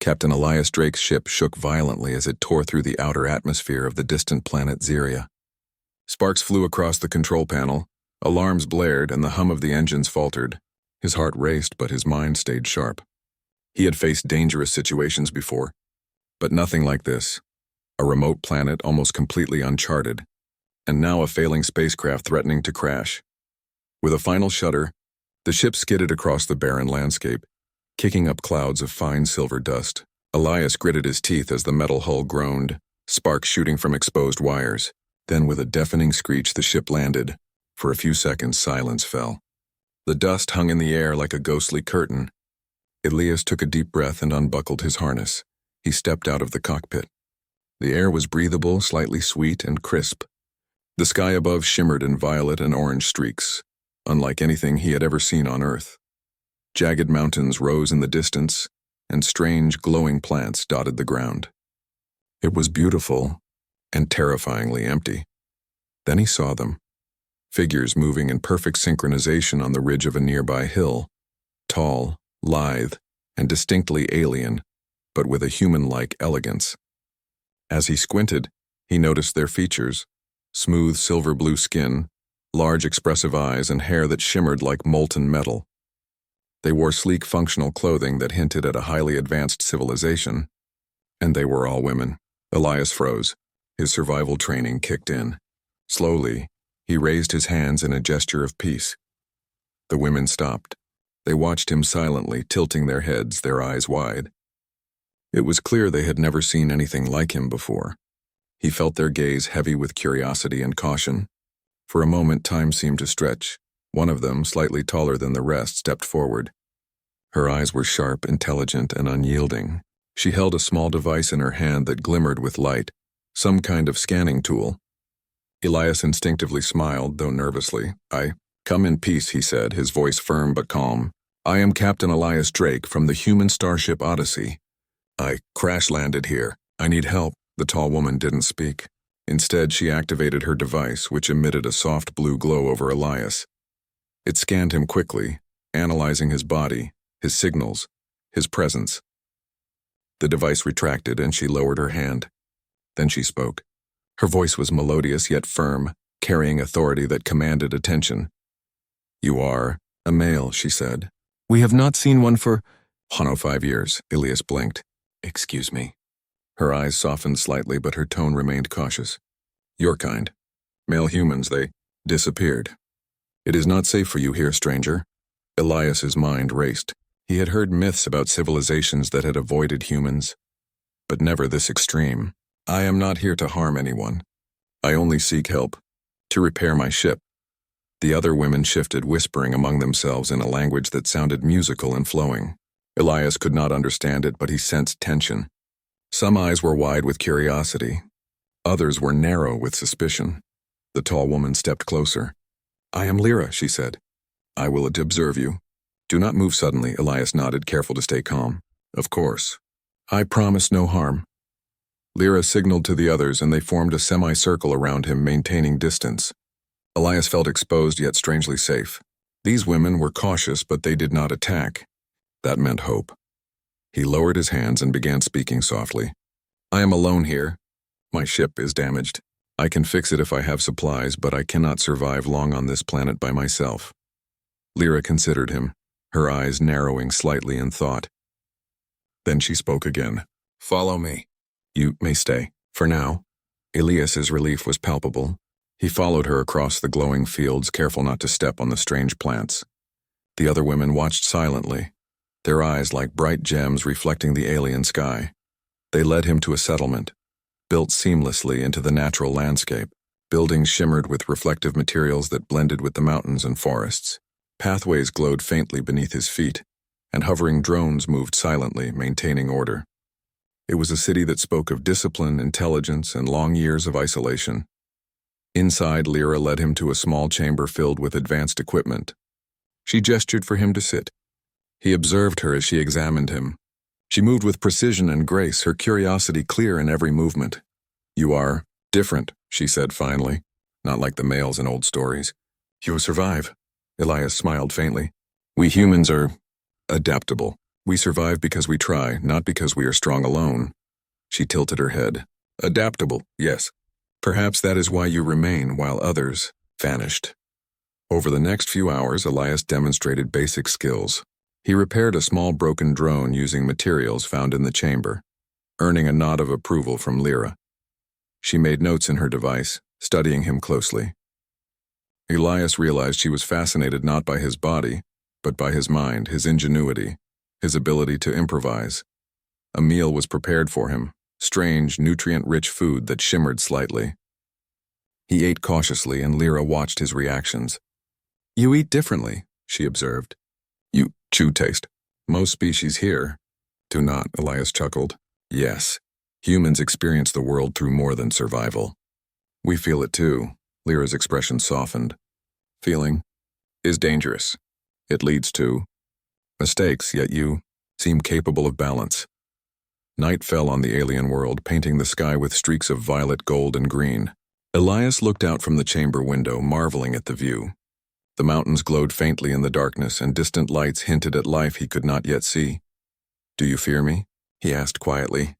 Captain Elias Drake's ship shook violently as it tore through the outer atmosphere of the distant planet Xeria. Sparks flew across the control panel, alarms blared, and the hum of the engines faltered. His heart raced, but his mind stayed sharp. He had faced dangerous situations before, but nothing like this. A remote planet almost completely uncharted, and now a failing spacecraft threatening to crash. With a final shudder, the ship skidded across the barren landscape, kicking up clouds of fine silver dust. Elias gritted his teeth as the metal hull groaned, sparks shooting from exposed wires. Then with a deafening screech the ship landed. For a few seconds silence fell. The dust hung in the air like a ghostly curtain. Elias took a deep breath and unbuckled his harness. He stepped out of the cockpit. The air was breathable, slightly sweet, and crisp. The sky above shimmered in violet and orange streaks, unlike anything he had ever seen on Earth. Jagged mountains rose in the distance, and strange, glowing plants dotted the ground. It was beautiful and terrifyingly empty. Then he saw them, figures moving in perfect synchronization on the ridge of a nearby hill, tall, lithe, and distinctly alien, but with a human-like elegance. As he squinted, he noticed their features: smooth silver-blue skin, large expressive eyes, and hair that shimmered like molten metal. They wore sleek functional clothing that hinted at a highly advanced civilization, and they were all women. Elias froze. His survival training kicked in. Slowly, he raised his hands in a gesture of peace. The women stopped. They watched him silently, tilting their heads, their eyes wide. It was clear they had never seen anything like him before. He felt their gaze heavy with curiosity and caution. For a moment, time seemed to stretch. One of them, slightly taller than the rest, stepped forward. Her eyes were sharp, intelligent, and unyielding. She held a small device in her hand that glimmered with light, some kind of scanning tool. Elias instinctively smiled, though nervously. Come in peace, he said, his voice firm but calm. I am Captain Elias Drake from the human starship Odyssey. I crash-landed here. I need help. The tall woman didn't speak. Instead, she activated her device, which emitted a soft blue glow over Elias. It scanned him quickly, analyzing his body, his signals, his presence. The device retracted, and she lowered her hand. Then she spoke. Her voice was melodious yet firm, carrying authority that commanded attention. You are a male, she said. We have not seen one for 5 years, Elias blinked. Excuse me. Her eyes softened slightly, but her tone remained cautious. Your kind. Male humans, they disappeared. It is not safe for you here, stranger. Elias's mind raced. He had heard myths about civilizations that had avoided humans, but never this extreme. I am not here to harm anyone. I only seek help to repair my ship. The other women shifted, whispering among themselves in a language that sounded musical and flowing. Elias could not understand it, but he sensed tension. Some eyes were wide with curiosity. Others were narrow with suspicion. The tall woman stepped closer. I am Lyra, she said. I will observe you. Do not move suddenly, Elias nodded, careful to stay calm. Of course. I promise no harm. Lyra signaled to the others, and they formed a semicircle around him, maintaining distance. Elias felt exposed yet strangely safe. These women were cautious, but they did not attack. That meant hope. He lowered his hands and began speaking softly. I am alone here. My ship is damaged. I can fix it if I have supplies, but I cannot survive long on this planet by myself. Lyra considered him, her eyes narrowing slightly in thought. Then she spoke again. Follow me. You may stay. For now. Elias's relief was palpable. He followed her across the glowing fields, careful not to step on the strange plants. The other women watched silently, their eyes like bright gems reflecting the alien sky. They led him to a settlement, built seamlessly into the natural landscape. Buildings shimmered with reflective materials that blended with the mountains and forests. Pathways glowed faintly beneath his feet, and hovering drones moved silently, maintaining order. It was a city that spoke of discipline, intelligence, and long years of isolation. Inside, Lyra led him to a small chamber filled with advanced equipment. She gestured for him to sit. He observed her as she examined him. She moved with precision and grace, her curiosity clear in every movement. You are different, she said finally, not like the males in old stories. You will survive. Elias smiled faintly. We humans are adaptable. We survive because we try, not because we are strong alone. She tilted her head. Adaptable, yes. Perhaps that is why you remain while others vanished. Over the next few hours, Elias demonstrated basic skills. He repaired a small broken drone using materials found in the chamber, earning a nod of approval from Lyra. She made notes in her device, studying him closely. Elias realized she was fascinated not by his body, but by his mind, his ingenuity, his ability to improvise. A meal was prepared for him, strange, nutrient-rich food that shimmered slightly. He ate cautiously, and Lyra watched his reactions. You eat differently, she observed. You chew taste. Most species here do not, Elias chuckled. Yes, humans experience the world through more than survival. We feel it too. Lyra's expression softened. Feeling is dangerous. It leads to mistakes, yet you seem capable of balance. Night fell on the alien world, painting the sky with streaks of violet, gold, and green. Elias looked out from the chamber window, marveling at the view. The mountains glowed faintly in the darkness, and distant lights hinted at life he could not yet see. Do you fear me? He asked quietly.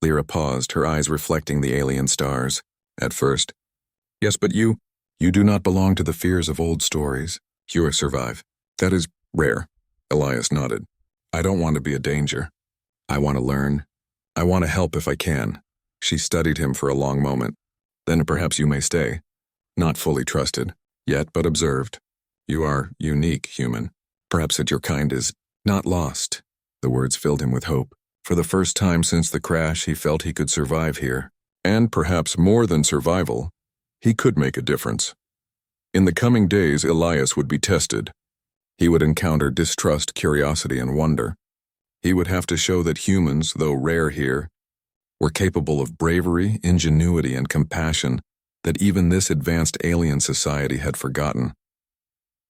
Lyra paused, her eyes reflecting the alien stars. At first, yes, but you do not belong to the fears of old stories. You survive. That is rare. Elias nodded. I don't want to be a danger. I want to learn. I want to help if I can. She studied him for a long moment. Then perhaps you may stay. Not fully trusted, yet, but observed. You are unique, human. Perhaps that your kind is not lost. The words filled him with hope. For the first time since the crash, he felt he could survive here. And perhaps more than survival, he could make a difference. In the coming days, Elias would be tested. He would encounter distrust, curiosity, and wonder. He would have to show that humans, though rare here, were capable of bravery, ingenuity, and compassion that even this advanced alien society had forgotten.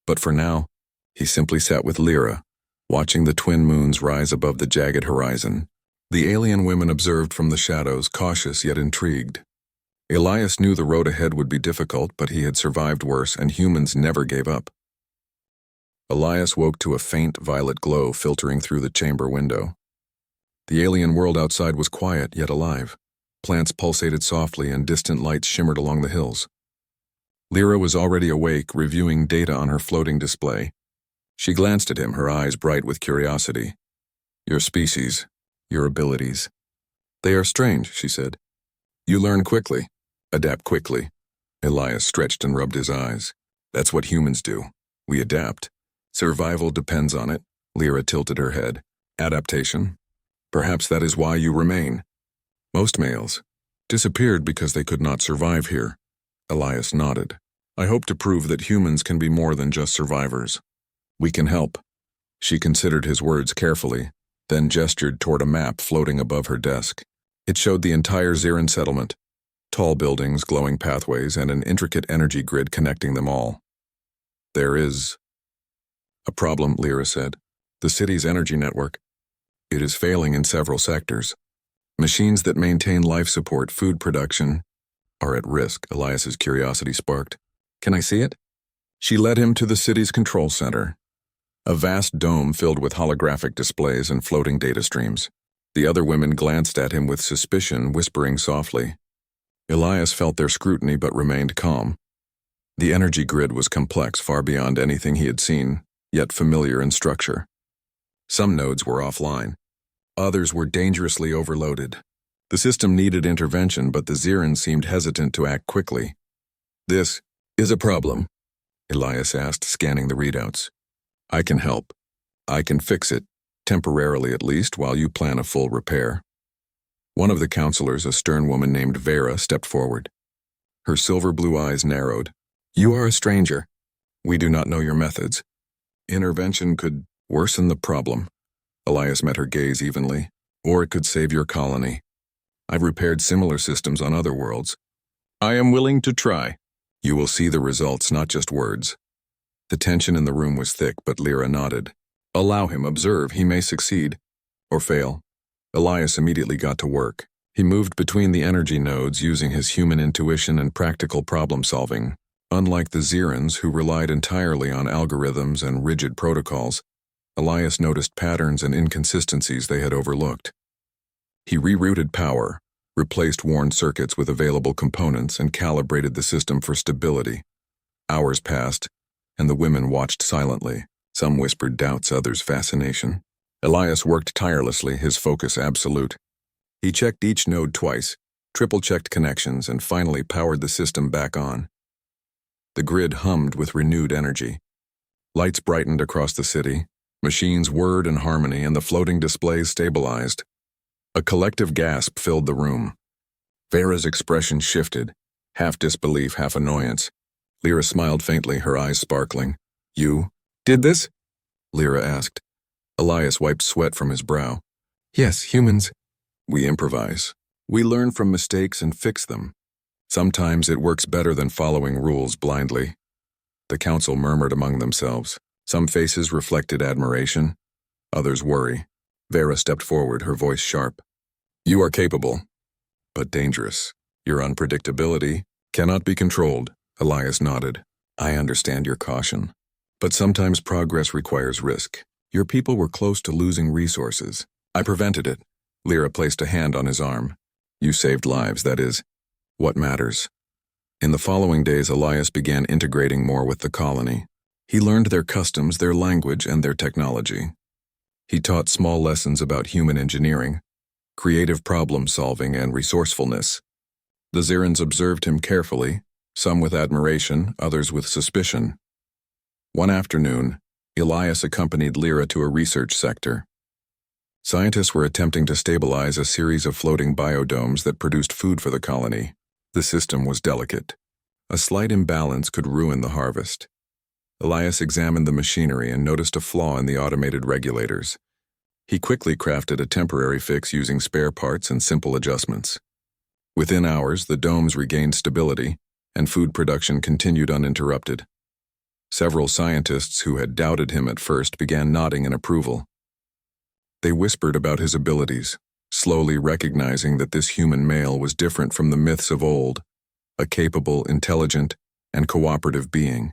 But for now, he simply sat with Lyra, watching the twin moons rise above the jagged horizon. The alien women observed from the shadows, cautious yet intrigued. Elias knew the road ahead would be difficult, but he had survived worse, and humans never gave up. Elias woke to a faint violet glow filtering through the chamber window. The alien world outside was quiet yet alive. Plants pulsated softly and distant lights shimmered along the hills. Lyra was already awake, reviewing data on her floating display. She glanced at him, her eyes bright with curiosity. Your species, your abilities. They are strange, she said. You learn quickly, adapt quickly. Elias stretched and rubbed his eyes. That's what humans do. We adapt. Survival depends on it. Lyra tilted her head. Adaptation? Perhaps that is why you remain. Most males disappeared because they could not survive here. Elias nodded. I hope to prove that humans can be more than just survivors. We can help. She considered his words carefully, then gestured toward a map floating above her desk. It showed the entire Ziran settlement, tall buildings, glowing pathways, and an intricate energy grid connecting them all. There is a problem, Lyra said. The city's energy network. It is failing in several sectors. Machines that maintain life support, food production, are at risk. Elias's curiosity sparked. Can I see it? She led him to the city's control center, a vast dome filled with holographic displays and floating data streams. The other women glanced at him with suspicion, whispering softly. Elias felt their scrutiny but remained calm. The energy grid was complex, far beyond anything he had seen, yet familiar in structure. Some nodes were offline. Others were dangerously overloaded. The system needed intervention, but the Zirans seemed hesitant to act quickly. This is a problem, Elias asked, scanning the readouts. I can help. I can fix it, temporarily at least, while you plan a full repair. One of the counselors, a stern woman named Vera, stepped forward. Her silver blue eyes narrowed. You are a stranger. We do not know your methods. Intervention could worsen the problem. Elias met her gaze evenly. Or it could save your colony. I've repaired similar systems on other worlds. I am willing to try. You will see the results, not just words. The tension in the room was thick, but Lyra nodded. Allow him, observe, he may succeed. Or fail. Elias immediately got to work. He moved between the energy nodes using his human intuition and practical problem-solving. Unlike the Zirans, who relied entirely on algorithms and rigid protocols, Elias noticed patterns and inconsistencies they had overlooked. He rerouted power, replaced worn circuits with available components, and calibrated the system for stability. Hours passed, and the women watched silently. Some whispered doubts, others fascination. Elias worked tirelessly, his focus absolute. He checked each node twice, triple-checked connections, and finally powered the system back on. The grid hummed with renewed energy. Lights brightened across the city, machines whirred in harmony, and the floating displays stabilized. A collective gasp filled the room. Vera's expression shifted, half disbelief, half annoyance. Lyra smiled faintly, her eyes sparkling. "You did this?" Lyra asked. Elias wiped sweat from his brow. "Yes, humans. We improvise. We learn from mistakes and fix them. Sometimes it works better than following rules blindly." The council murmured among themselves. Some faces reflected admiration, others worry. Vera stepped forward, her voice sharp. "You are capable, but dangerous. Your unpredictability cannot be controlled." Elias nodded. "I understand your caution, but sometimes progress requires risk. Your people were close to losing resources. I prevented it." Lyra placed a hand on his arm. "You saved lives, that is what matters." In the following days, Elias began integrating more with the colony. He learned their customs, their language, and their technology. He taught small lessons about human engineering, creative problem-solving, and resourcefulness. The Zirans observed him carefully, some with admiration, others with suspicion. One afternoon, Elias accompanied Lyra to a research sector. Scientists were attempting to stabilize a series of floating biodomes that produced food for the colony. The system was delicate. A slight imbalance could ruin the harvest. Elias examined the machinery and noticed a flaw in the automated regulators. He quickly crafted a temporary fix using spare parts and simple adjustments. Within hours, the domes regained stability, and food production continued uninterrupted. Several scientists who had doubted him at first began nodding in approval. They whispered about his abilities, slowly recognizing that this human male was different from the myths of old, a capable, intelligent, and cooperative being.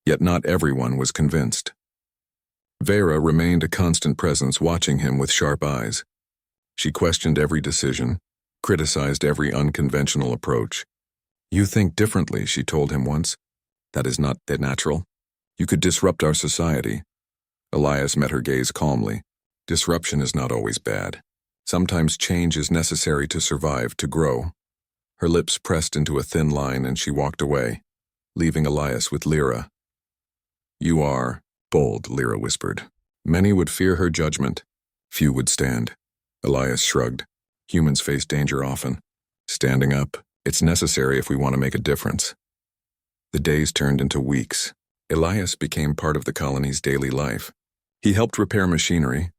Yet not everyone was convinced. Vera remained a constant presence, watching him with sharp eyes. She questioned every decision, criticized every unconventional approach. "You think differently," she told him once. "That is not natural. You could disrupt our society." Elias met her gaze calmly. "Disruption is not always bad. Sometimes change is necessary to survive, to grow." Her lips pressed into a thin line and she walked away, leaving Elias with Lyra. "You are bold," Lyra whispered. "Many would fear her judgment. Few would stand." Elias shrugged. "Humans face danger often. Standing up, it's necessary if we want to make a difference." The days turned into weeks. Elias became part of the colony's daily life. He helped repair machinery,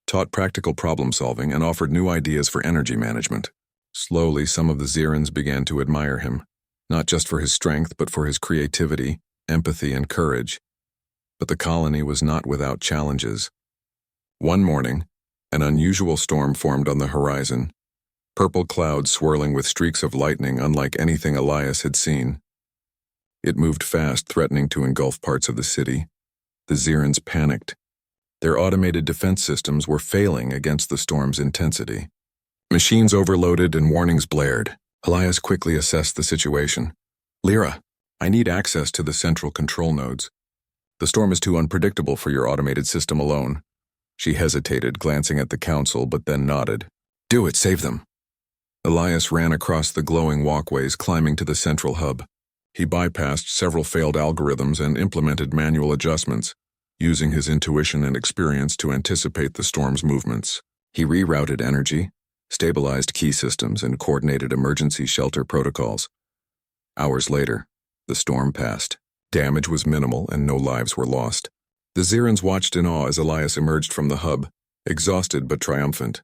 taught practical problem-solving, and offered new ideas for energy management. Slowly, some of the Zirans began to admire him, not just for his strength, but for his creativity, empathy, and courage. But the colony was not without challenges. One morning, an unusual storm formed on the horizon, purple clouds swirling with streaks of lightning unlike anything Elias had seen. It moved fast, threatening to engulf parts of the city. The Zirans panicked. Their automated defense systems were failing against the storm's intensity. Machines overloaded and warnings blared. Elias quickly assessed the situation. "Lyra, I need access to the central control nodes. The storm is too unpredictable for your automated system alone." She hesitated, glancing at the council, but then nodded. "Do it, save them." Elias ran across the glowing walkways, climbing to the central hub. He bypassed several failed algorithms and implemented manual adjustments, using his intuition and experience to anticipate the storm's movements. He rerouted energy, stabilized key systems, and coordinated emergency shelter protocols. Hours later, the storm passed. Damage was minimal and no lives were lost. The Zirans watched in awe as Elias emerged from the hub, exhausted but triumphant.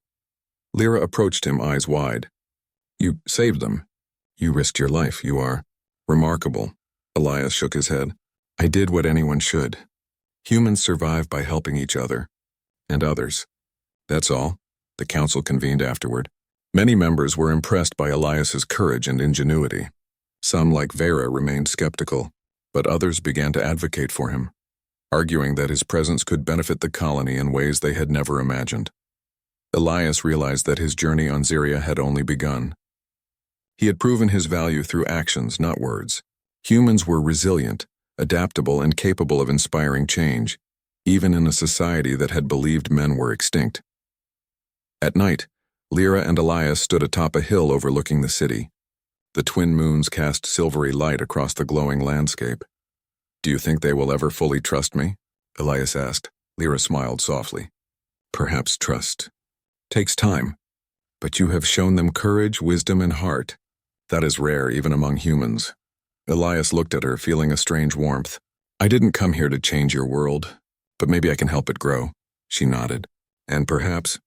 Lyra approached him, eyes wide. "You saved them. You risked your life. You are remarkable." Elias shook his head. "I did what anyone should. Humans survive by helping each other. And others. That's all." The council convened afterward. Many members were impressed by Elias's courage and ingenuity. Some, like Vera, remained skeptical, but others began to advocate for him. arguing that his presence could benefit the colony in ways they had never imagined. Elias realized that his journey on Zyria had only begun. He had proven his value through actions, not words. Humans were resilient, adaptable, and capable of inspiring change, even in a society that had believed men were extinct. At night, Lyra and Elias stood atop a hill overlooking the city. The twin moons cast silvery light across the glowing landscape. "Do you think they will ever fully trust me?" Elias asked. Lyra smiled softly. "Perhaps trust takes time, but you have shown them courage, wisdom, and heart. That is rare even among humans." Elias looked at her, feeling a strange warmth. "I didn't come here to change your world, but maybe I can help it grow." She nodded. "And perhaps,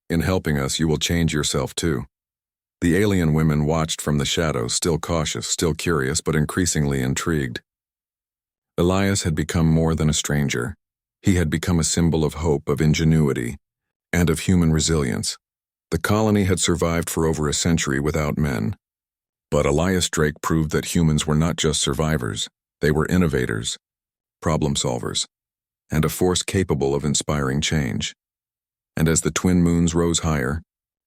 in helping us, you will change yourself too." The alien women watched from the shadows, still cautious, still curious, but increasingly intrigued. Elias had become more than a stranger. He had become a symbol of hope, of ingenuity, and of human resilience. The colony had survived for over a century without men. But Elias Drake proved that humans were not just survivors. They were innovators, problem solvers, and a force capable of inspiring change. And as the twin moons rose higher,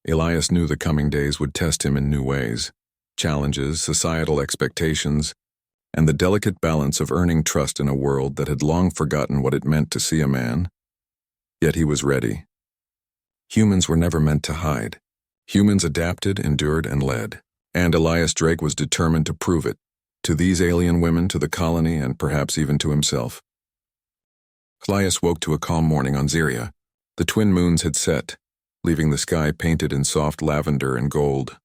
Elias knew the coming days would test him in new ways. Challenges, societal expectations, and the delicate balance of earning trust in a world that had long forgotten what it meant to see a man. Yet he was ready. Humans were never meant to hide. Humans adapted, endured, and led. And Elias Drake was determined to prove it, to these alien women, to the colony, and perhaps even to himself. Elias woke to a calm morning on Zyria. The twin moons had set, leaving the sky painted in soft lavender and gold.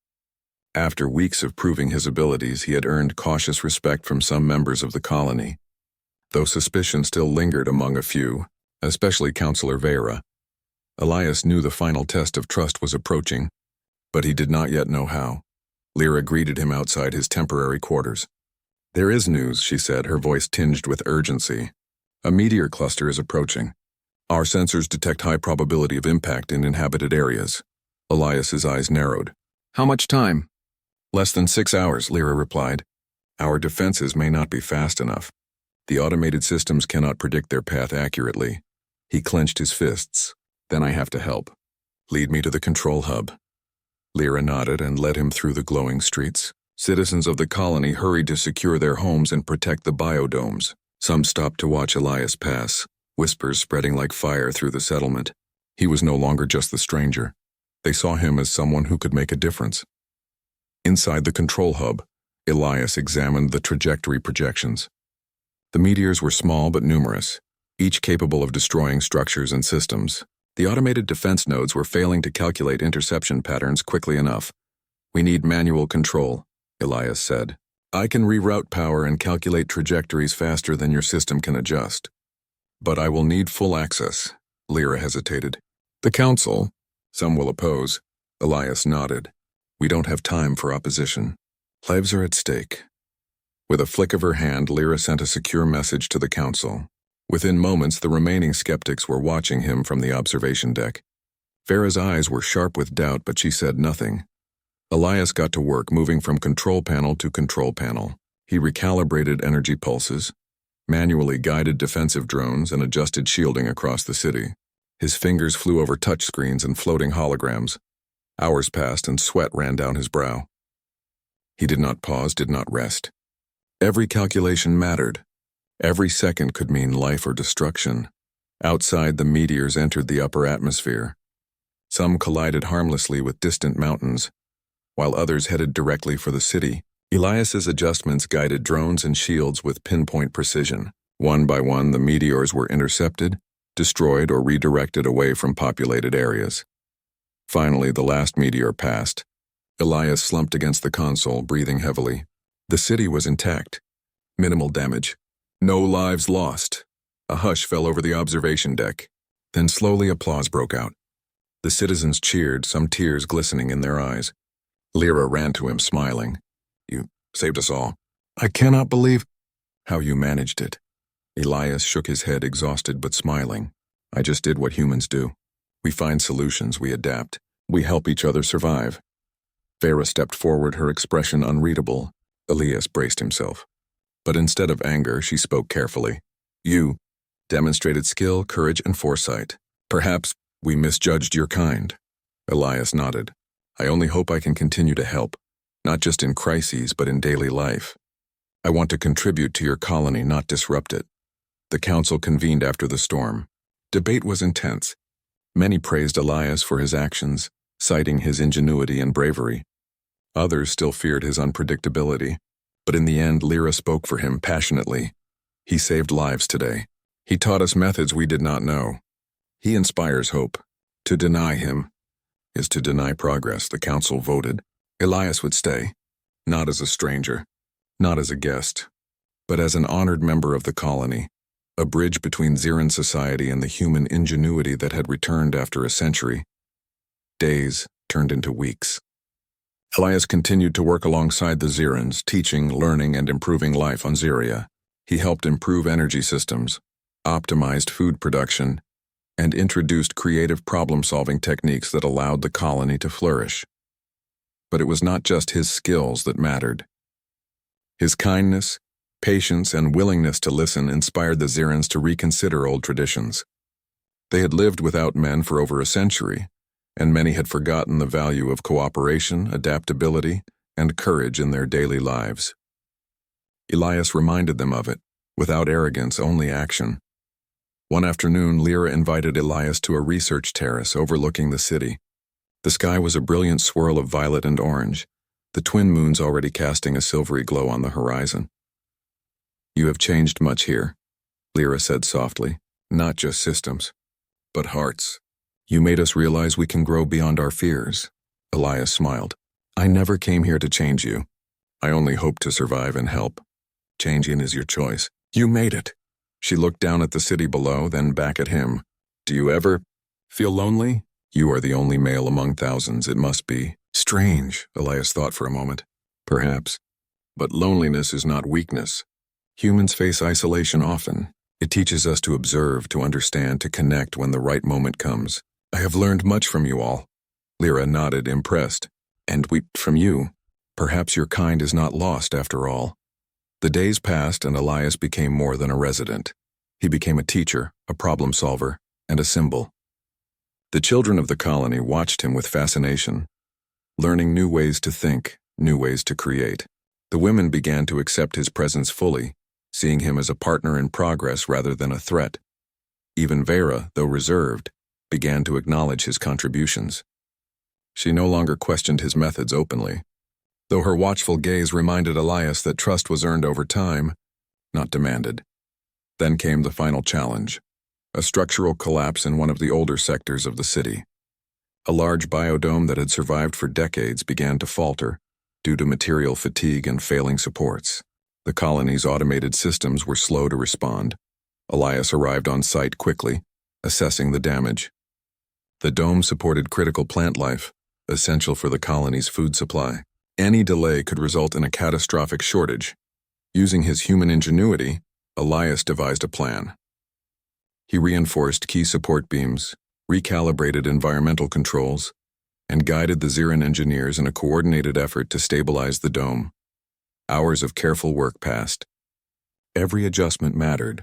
After weeks of proving his abilities, he had earned cautious respect from some members of the colony, though suspicion still lingered among a few, especially Counselor Vera. Elias knew the final test of trust was approaching, but he did not yet know how. Lyra greeted him outside his temporary quarters. "There is news," she said, her voice tinged with urgency. "A meteor cluster is approaching. Our sensors detect high probability of impact in inhabited areas." Elias's eyes narrowed. "How much time?" "Less than 6 hours," Lyra replied. "Our defenses may not be fast enough. The automated systems cannot predict their path accurately." He clenched his fists. "Then I have to help. Lead me to the control hub." Lyra nodded and led him through the glowing streets. Citizens of the colony hurried to secure their homes and protect the biodomes. Some stopped to watch Elias pass, whispers spreading like fire through the settlement. He was no longer just the stranger. They saw him as someone who could make a difference. Inside the control hub, Elias examined the trajectory projections. The meteors were small but numerous, each capable of destroying structures and systems. The automated defense nodes were failing to calculate interception patterns quickly enough. "We need manual control," Elias said. "I can reroute power and calculate trajectories faster than your system can adjust. But I will need full access." Lyra hesitated. "The council? Some will oppose." Elias nodded. "We don't have time for opposition. Lives are at stake." With a flick of her hand, Lyra sent a secure message to the council. Within moments, the remaining skeptics were watching him from the observation deck. Vera's eyes were sharp with doubt, but she said nothing. Elias got to work, moving from control panel to control panel. He recalibrated energy pulses, manually guided defensive drones, and adjusted shielding across the city. His fingers flew over touchscreens and floating holograms. Hours passed and sweat ran down his brow. He did not pause, did not rest. Every calculation mattered. Every second could mean life or destruction. Outside, the meteors entered the upper atmosphere. Some collided harmlessly with distant mountains, while others headed directly for the city. Elias's adjustments guided drones and shields with pinpoint precision. One by one, the meteors were intercepted, destroyed, or redirected away from populated areas. Finally, the last meteor passed. Elias slumped against the console, breathing heavily. The city was intact. Minimal damage. No lives lost. A hush fell over the observation deck. Then slowly applause broke out. The citizens cheered, some tears glistening in their eyes. Lyra ran to him, smiling. "You saved us all. I cannot believe how you managed it." Elias shook his head, exhausted but smiling. "I just did what humans do. We find solutions, we adapt. We help each other survive." Vera stepped forward, her expression unreadable. Elias braced himself. But instead of anger, she spoke carefully. "You demonstrated skill, courage, and foresight. Perhaps we misjudged your kind. Elias nodded. I only hope I can continue to help, not just in crises but in daily life. I want to contribute to your colony, not disrupt it. The council convened after the storm. Debate was intense. Many praised Elias for his actions, citing his ingenuity and bravery. Others still feared his unpredictability, but in the end Lyra spoke for him passionately. He saved lives today. He taught us methods we did not know. He inspires hope. To deny him is to deny progress, the council voted. Elias would stay, not as a stranger, not as a guest, but as an honored member of the colony, a bridge between Ziran society and the human ingenuity that had returned after a century. Days turned into weeks. Elias continued to work alongside the Zirans, teaching, learning, and improving life on Ziria. He helped improve energy systems, optimized food production, and introduced creative problem-solving techniques that allowed the colony to flourish. But it was not just his skills that mattered. His kindness, patience, and willingness to listen inspired the Zirans to reconsider old traditions. They had lived without men for over a century, and many had forgotten the value of cooperation, adaptability, and courage in their daily lives. Elias reminded them of it, without arrogance, only action. One afternoon, Lyra invited Elias to a research terrace overlooking the city. The sky was a brilliant swirl of violet and orange, the twin moons already casting a silvery glow on the horizon. You have changed much here, Lyra said softly. Not just systems, but hearts. You made us realize we can grow beyond our fears. Elias smiled. I never came here to change you. I only hope to survive and help. Changing is your choice. You made it. She looked down at the city below, then back at him. Do you ever feel lonely? You are the only male among thousands. It must be strange, Elias thought for a moment. Perhaps. But loneliness is not weakness. Humans face isolation often. It teaches us to observe, to understand, to connect when the right moment comes. I have learned much from you all. Lyra nodded, impressed. And from you. Perhaps your kind is not lost after all. The days passed and Elias became more than a resident. He became a teacher, a problem solver, and a symbol. The children of the colony watched him with fascination, learning new ways to think, new ways to create. The women began to accept his presence fully, seeing him as a partner in progress rather than a threat. Even Vera, though reserved, began to acknowledge his contributions. She no longer questioned his methods openly, though her watchful gaze reminded Elias that trust was earned over time, not demanded. Then came the final challenge, a structural collapse in one of the older sectors of the city. A large biodome that had survived for decades began to falter due to material fatigue and failing supports. The colony's automated systems were slow to respond. Elias arrived on site quickly, assessing the damage. The dome supported critical plant life, essential for the colony's food supply. Any delay could result in a catastrophic shortage. Using his human ingenuity, Elias devised a plan. He reinforced key support beams, recalibrated environmental controls, and guided the Ziran engineers in a coordinated effort to stabilize the dome. Hours of careful work passed. Every adjustment mattered.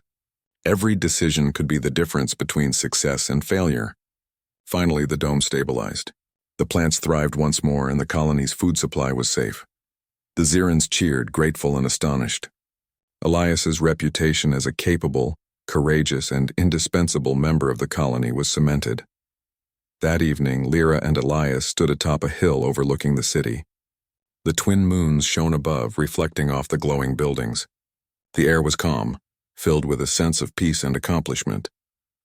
Every decision could be the difference between success and failure. Finally, the dome stabilized. The plants thrived once more and the colony's food supply was safe. The Zirans cheered, grateful and astonished. Elias's reputation as a capable, courageous, and indispensable member of the colony was cemented. That evening, Lyra and Elias stood atop a hill overlooking the city. The twin moons shone above, reflecting off the glowing buildings. The air was calm, filled with a sense of peace and accomplishment.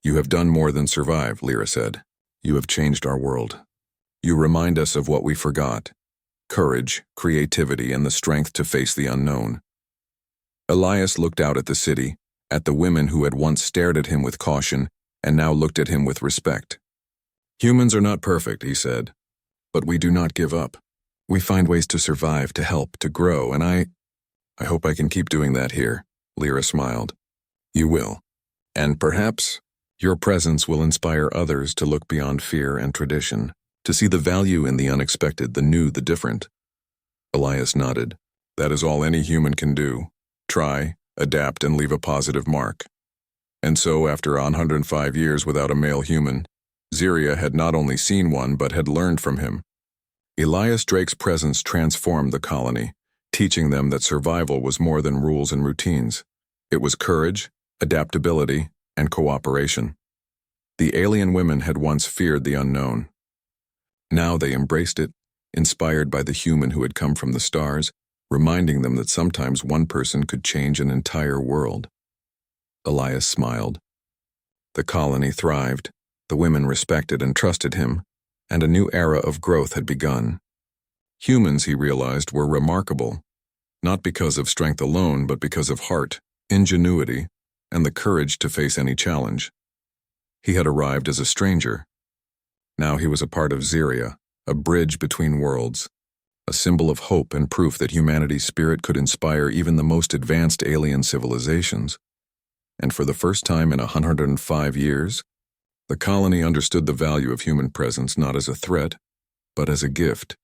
You have done more than survive, Lyra said. You have changed our world. You remind us of what we forgot: courage, creativity, and the strength to face the unknown. Elias looked out at the city, at the women who had once stared at him with caution and now looked at him with respect. Humans are not perfect, he said, but we do not give up. We find ways to survive, to help, to grow, and I hope I can keep doing that here, Lyra smiled. You will. And perhaps your presence will inspire others to look beyond fear and tradition, to see the value in the unexpected, the new, the different. Elias nodded. That is all any human can do. Try, adapt, and leave a positive mark. And so, after 105 years without a male human, Ziria had not only seen one but had learned from him. Elias Drake's presence transformed the colony, teaching them that survival was more than rules and routines. It was courage, adaptability, and cooperation. The alien women had once feared the unknown. Now they embraced it, inspired by the human who had come from the stars, reminding them that sometimes one person could change an entire world. Elias smiled. The colony thrived, the women respected and trusted him, and a new era of growth had begun. Humans, he realized, were remarkable, not because of strength alone, but because of heart, ingenuity, and the courage to face any challenge. He had arrived as a stranger. Now he was a part of Ziria, a bridge between worlds, a symbol of hope and proof that humanity's spirit could inspire even the most advanced alien civilizations. And for the first time in 105 years, the colony understood the value of human presence not as a threat, but as a gift.